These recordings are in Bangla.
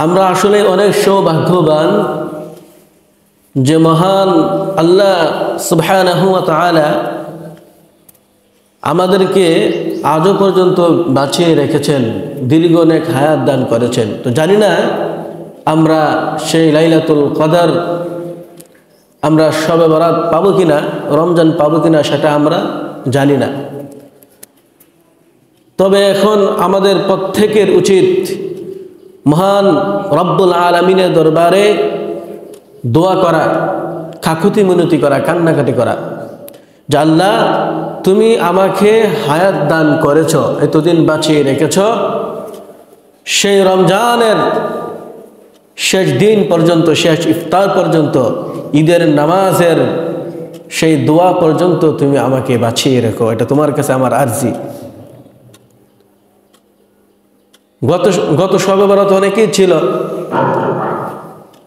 আমরা আসলে অনেক সৌভাগ্যবান যে মহান আল্লাহ সুবহানাহু ওয়া তাআলা আমাদেরকে আজও পর্যন্ত বাঁচিয়ে রেখেছেন, দীর্ঘ অনেক হায়াত দান করেছেন। তো জানি না আমরা সেই লাইলাতুল কদর, আমরা শবে বরাত পাবো কিনা, রমজান পাবো কিনা সেটা আমরা জানি না। তবে এখন আমাদের প্রত্যেকের উচিত মহান রব্বুল আলামিনের দরবারে দোয়া করা, কাকুতি মিনতি করা, কান্নাকাটি করা যে আল্লাহ তুমি আমাকে হায়াত দান করেছ, এতদিন বাঁচিয়ে রেখেছ, সেই রমজানের শেষ দিন পর্যন্ত, শেষ ইফতার পর্যন্ত, ঈদের নামাজের সেই দোয়া পর্যন্ত তুমি আমাকে বাঁচিয়ে রেখো। এটা তোমার কাছে আমার আরজি। গত শবে বরাত অনেকেই ছিল,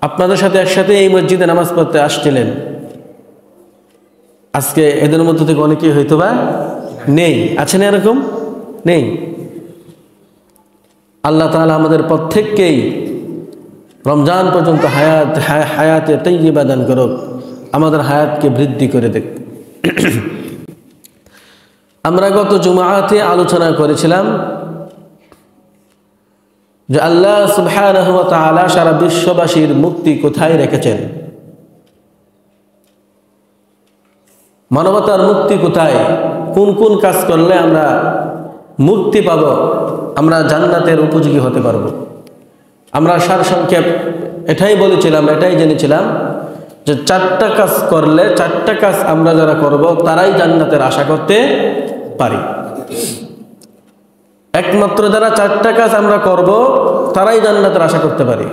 আপনাদের সাথে একসাথে এই মসজিদে নামাজ পড়তে আসছিলেন। আজকে এদের মধ্যে থেকে অনেকেই হয়তো বা নেই, আছেন এরকম নেই। আল্লাহ তাআলা আমাদের প্রত্যেককেই রমজান পর্যন্ত হায়াতে তাইয়্যিবা দান করুক, আমাদের হায়াতকে বৃদ্ধি করে দেখ। আমরা গত জুমআতে আলোচনা করেছিলাম যে আল্লাহ সুবহানাহু ওয়া তাআলা সারা বিশ্ববাসীর মুক্তি কোথায় রেখেছেন, মানবতার মুক্তি কোথায়, কোন কোন কাজ করলে আমরা মুক্তি পাব, আমরা জান্নাতের উপযোগী হতে পারব। আমরা সারসংক্ষেপ এটাই বলেছিলাম, এটাই জেনেছিলাম যে 4টা কাজ করলে, 4টা কাজ আমরা যারা করব তারাই জান্নাতের আশা করতে পারি। একমাত্র যারা 4টা কাজ আমরা করব তারাই জান্নাতের আশা করতে পারি।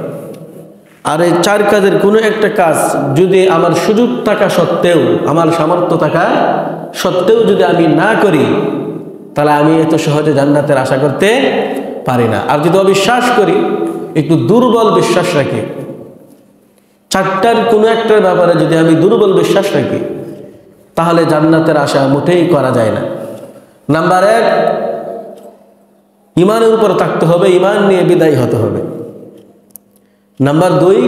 আর এই 4 কাজের কোনো একটা কাজ যদি আমার সুযোগ থাকা সত্ত্বেও, আমার সামর্থ্য থাকা সত্ত্বেও যদি আমি না করি, তাহলে আমি এত সহজে জান্নাতের আশা করতে পারি না। আর যদি অবিশ্বাস করি, একটু দুর্বল বিশ্বাস রাখি, 4টার কোনো একটার ব্যাপারে যদি আমি দুর্বল বিশ্বাস রাখি, তাহলে জান্নাতের আশা মোটেই করা যায় না। নাম্বার 1, ইমানের উপর থাকতে হবে, ইমান নিয়ে বিদায় হতে হবে। নাম্বার 2,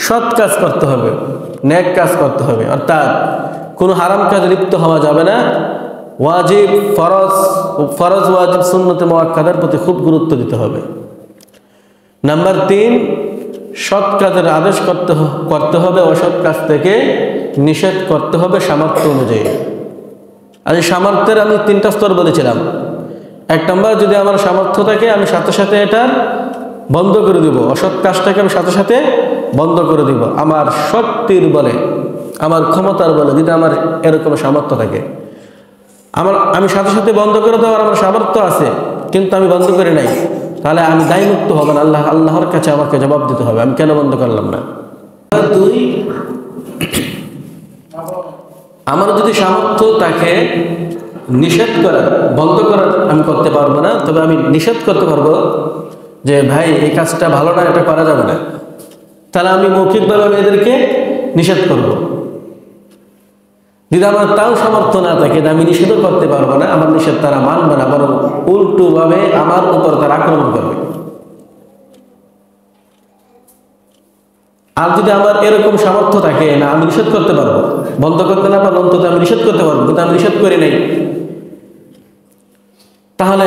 সৎ কাজ করতে হবে, নেক কাজ করতে হবে, অর্থাৎ কোনো হারাম কাজে লিপ্ত হওয়া যাবে না। ওয়াজিব, ফরজ ওয়াজিব সুন্নতে মুআক্কাদার প্রতি খুব গুরুত্ব দিতে হবে। নাম্বার 3, সৎ কাজের আদেশ করতে হবে, অসৎ কাজ থেকে নিষেধ করতে হবে সামর্থ্য অনুযায়ী। আর এই সামর্থ্যের আমি 3টা স্তর বলেছিলাম। 1 নম্বর, যদি আমার সামর্থ্য থাকে আমি সাথে সাথে এটা বন্ধ করে দিব, অসৎ কাজটাকে আমি সাথে সাথে বন্ধ করে দিব, আমার শক্তির বলে, আমার ক্ষমতার বলে। যদি আমার এরকম সামর্থ্য থাকে, আমি সাথে সাথে বন্ধ করে দেওয়ার আমার সামর্থ্য আছে, কিন্তু আমি বন্ধ করে নাই, তাহলে আমি দায়মুক্ত হব না, আল্লাহর কাছে আমাকে জবাব দিতে হবে, আমি কেন বন্ধ করলাম না। 2, আমার যদি সামর্থ্য থাকে নিষেধ করার, বন্ধ করার আমি করতে পারবো না, তবে আমি নিষেধ করতে পারবো যে ভাই এই কাজটা ভালো না, এটা করা যাবে না, তাহলে আমি মৌখিকভাবে আমি এদেরকে নিষেধ করব। যদি আমার তাও সামর্থ্য না থাকে, আমি নিষেধও করতে পারবো না, আমার নিষেধ তারা মানবে না, বরং উল্টোভাবে আমার উপর তারা আক্রমণ করবে। আর যদি আমার এরকম সামর্থ্য থাকে না, আমি নিষেধ করতে পারবো, বন্ধ করতে না পারবো, অন্তত আমি নিষেধ করতে পারবো, কিন্তু আমি নিষেধ করি নাই, তাহলে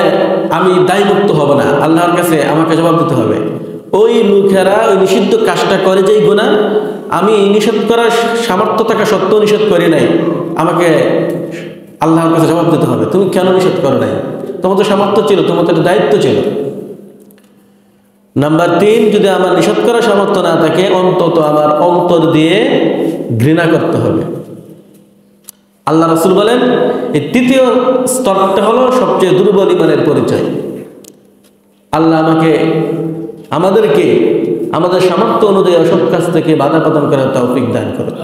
আমি দায়মুক্ত হব না, আল্লাহর কাছে আমাকে জবাব দিতে হবে। ওই লোকেরা ওই নিষিদ্ধ কাজটা করে যেই গুনাহ, আমি নিষেধ করার সামর্থ্য থাকা সত্ত্বেও নিষেধ করি নাই, আমাকে আল্লাহর কাছে জবাব দিতে হবে, তুমি কেন নিষেধ করো নাই, তোমার তো সামর্থ্য ছিল, তোমার তো দায়িত্ব ছিল। নাম্বার 3, যদি আমার নিষেধ করার সামর্থ্য না থাকে, অন্তত আমার অন্তর দিয়ে ঘৃণা করতে হবে। আল্লাহ রাসূল বলেন এই 3য় স্তরটা হলো সবচেয়ে দুর্বল ইমানের পরিচয়। আল্লাহ আমাদেরকে আমাদের সামর্থ্য অনুযায়ী অসৎ কাজ থেকে বাধা প্রদান করার তৌফিক দান করুন।